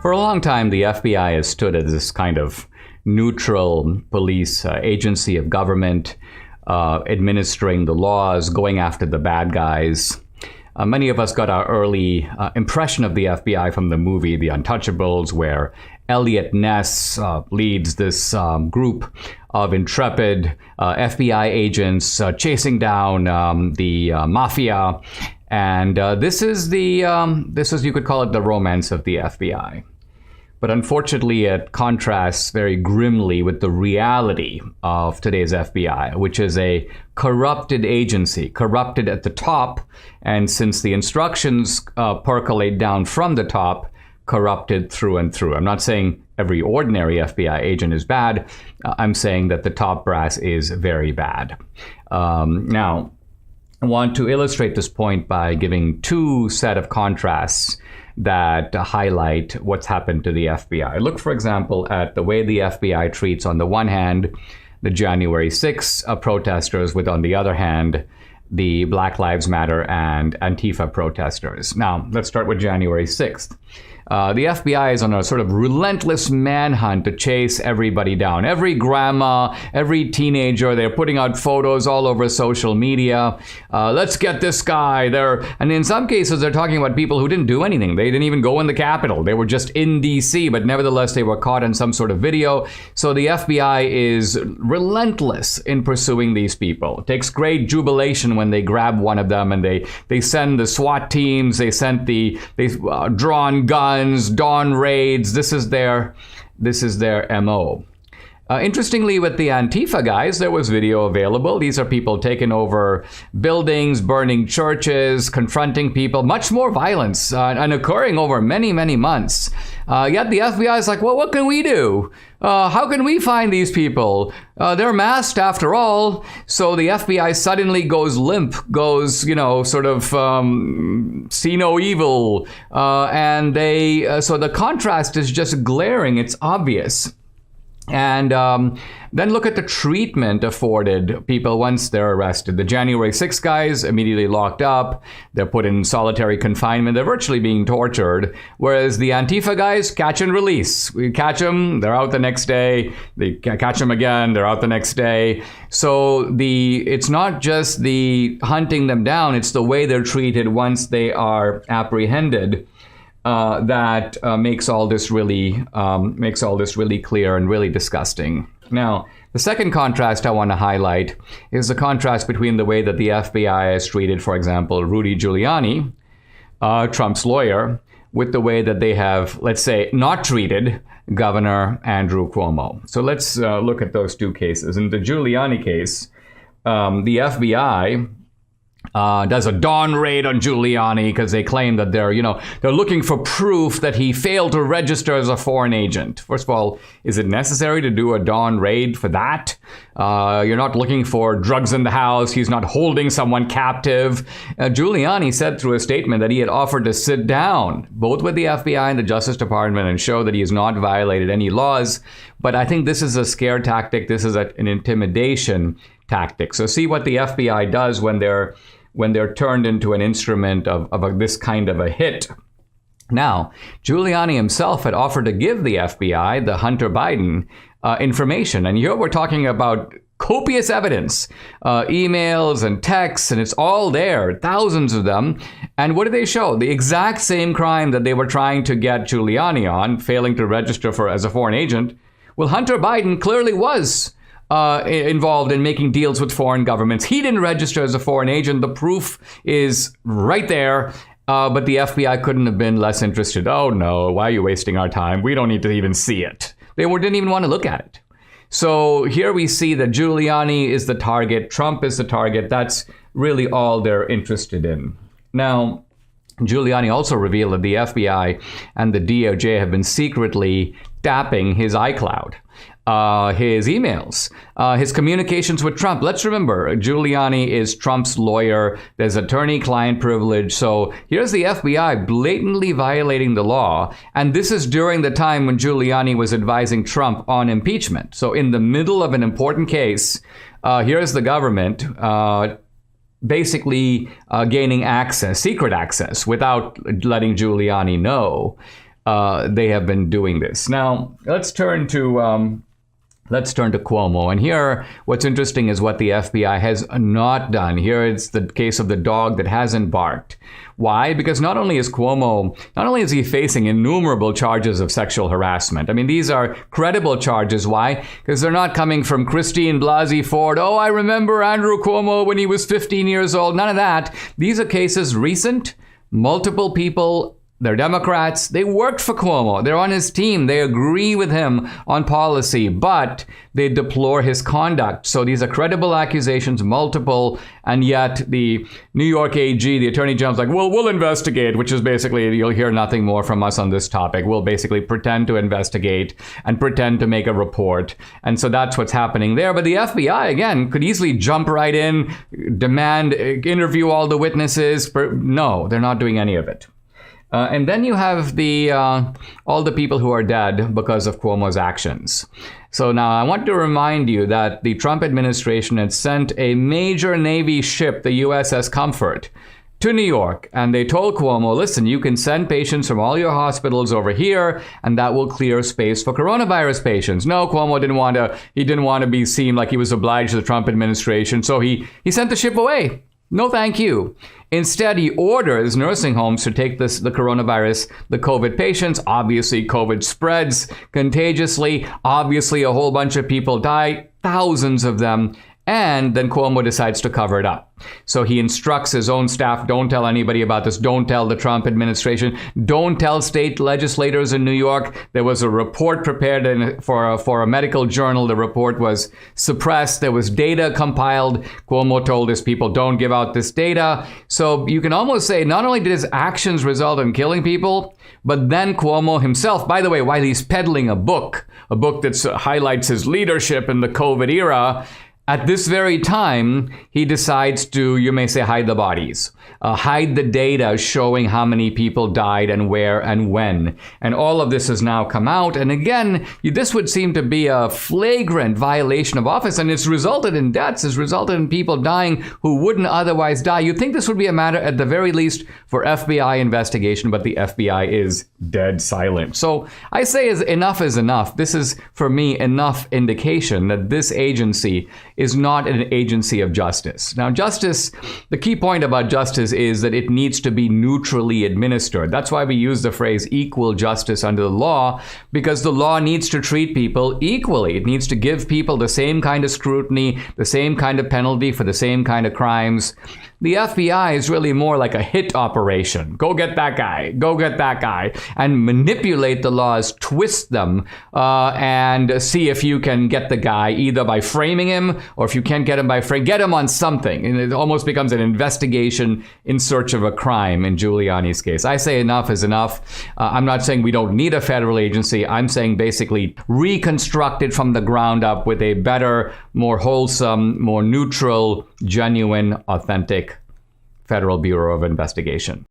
For a long time, the FBI has stood as this kind of neutral police agency of government, administering the laws, going after the bad guys. Many of us got our early impression of the FBI from the movie The Untouchables, where Eliot Ness leads this group of intrepid FBI agents chasing down the mafia. And this is, you could call it the romance of the FBI. But unfortunately, it contrasts very grimly with the reality of today's FBI, which is a corrupted agency, corrupted at the top. And since the instructions percolate down from the top, corrupted through and through. I'm not saying every ordinary FBI agent is bad. I'm saying that the top brass is very bad. Now, I want to illustrate this point by giving two set of contrasts that highlight what's happened to the FBI. Look, for example, at the way the FBI treats, on the one hand, the January 6th protesters, with, on the other hand, the Black Lives Matter and Antifa protesters. Now, let's start with January 6th. The FBI is on a sort of relentless manhunt to chase everybody down. Every grandma, every teenager, they're putting out photos all over social media. Let's get this guy there. And in some cases, they're talking about people who didn't do anything. They didn't even go in the Capitol. They were just in D.C., but nevertheless, they were caught in some sort of video. So the FBI is relentless in pursuing these people. It takes great jubilation when they grab one of them, and they send the SWAT teams, they sent the drawn guns, dawn raids. This is their MO. Interestingly, with the Antifa guys, there was video available. These are people taking over buildings, burning churches, confronting people, much more violence and occurring over many, many months. Yet the FBI is like, well, what can we do? How can we find these people? They're masked after all. So the FBI suddenly goes limp, goes, sort of see no evil. And so the contrast is just glaring. It's obvious. And then look at the treatment afforded people once they're arrested. The January 6th guys immediately locked up. They're put in solitary confinement. They're virtually being tortured. Whereas the Antifa guys, catch and release. We catch them, they're out the next day. They catch them again, they're out the next day. So it's not just the hunting them down, it's the way they're treated once they are apprehended. That makes all this really clear and really disgusting. Now, the second contrast I want to highlight is the contrast between the way that the FBI has treated, for example, Rudy Giuliani, Trump's lawyer, with the way that they have, let's say, not treated Governor Andrew Cuomo. So let's look at those two cases. In the Giuliani case, the FBI does a dawn raid on Giuliani because they claim that they're looking for proof that he failed to register as a foreign agent. First of all, is it necessary to do a dawn raid for that? You're not looking for drugs in the house. He's not holding someone captive. Giuliani said through a statement that he had offered to sit down, both with the FBI and the Justice Department, and show that he has not violated any laws. But I think this is a scare tactic. This is an intimidation tactic. So see what the FBI does when they're turned into an instrument of this kind of a hit. Now, Giuliani himself had offered to give the FBI, the Hunter Biden, information. And here we're talking about copious evidence, emails and texts, and it's all there, thousands of them. And what do they show? The exact same crime that they were trying to get Giuliani on, failing to register as a foreign agent. Well, Hunter Biden clearly was involved in making deals with foreign governments. He didn't register as a foreign agent. The proof is right there. But the FBI couldn't have been less interested. Oh, no, why are you wasting our time? We don't need to even see it. They didn't even want to look at it. So here we see that Giuliani is the target. Trump is the target. That's really all they're interested in. Now, Giuliani also revealed that the FBI and the DOJ have been secretly tapping his iCloud, his emails, his communications with Trump. Let's remember, Giuliani is Trump's lawyer. There's attorney-client privilege. So here's the FBI blatantly violating the law. And this is during the time when Giuliani was advising Trump on impeachment. So in the middle of an important case, here's the government basically gaining access, secret access, without letting Giuliani know. they have been doing this. Now, let's turn to Cuomo. And here, what's interesting is what the FBI has not done. Here it's the case of the dog that hasn't barked. Why? Because not only is he facing innumerable charges of sexual harassment. I mean, these are credible charges. Why? Because they're not coming from Christine Blasey Ford. Oh, I remember Andrew Cuomo when he was 15 years old. None of that. These are cases recent, multiple people. They're Democrats. They worked for Cuomo. They're on his team. They agree with him on policy, but they deplore his conduct. So these are credible accusations, multiple, and yet the New York AG, the Attorney General's like, well, we'll investigate, which is basically, you'll hear nothing more from us on this topic. We'll basically pretend to investigate and pretend to make a report. And so that's what's happening there. But the FBI, again, could easily jump right in, demand, interview all the witnesses. No, they're not doing any of it. And then you have all the people who are dead because of Cuomo's actions. So now I want to remind you that the Trump administration had sent a major Navy ship, the USS Comfort, to New York. And they told Cuomo, listen, you can send patients from all your hospitals over here, and that will clear space for coronavirus patients. No, Cuomo didn't want to be seen like he was obliged to the Trump administration. So he sent the ship away. No, thank you. Instead, he orders nursing homes to take the coronavirus, the COVID patients. Obviously, COVID spreads contagiously. Obviously, a whole bunch of people die, thousands of them. And then Cuomo decides to cover it up. So he instructs his own staff, don't tell anybody about this. Don't tell the Trump administration. Don't tell state legislators in New York. There was a report prepared for a medical journal. The report was suppressed. There was data compiled. Cuomo told his people, don't give out this data. So you can almost say not only did his actions result in killing people, but then Cuomo himself, by the way, while he's peddling a book that highlights his leadership in the COVID era, at this very time, he decides to, you may say, hide the bodies, hide the data showing how many people died and where and when. And all of this has now come out. And again, this would seem to be a flagrant violation of office. And it's resulted in deaths. It's resulted in people dying who wouldn't otherwise die. You'd think this would be a matter, at the very least, for FBI investigation. But the FBI is dead silent. So I say enough is enough. This is, for me, enough indication that this agency is not an agency of justice. Now, justice, the key point about justice is that it needs to be neutrally administered. That's why we use the phrase equal justice under the law, because the law needs to treat people equally. It needs to give people the same kind of scrutiny, the same kind of penalty for the same kind of crimes. The FBI is really more like a hit operation. Go get that guy, and manipulate the laws, twist them, and see if you can get the guy either by framing him, or if you can't get him by frame, get him on something. And it almost becomes an investigation in search of a crime in Giuliani's case. I say enough is enough. I'm not saying we don't need a federal agency. I'm saying basically reconstruct it from the ground up with a better, more wholesome, more neutral, genuine, authentic Federal Bureau of Investigation.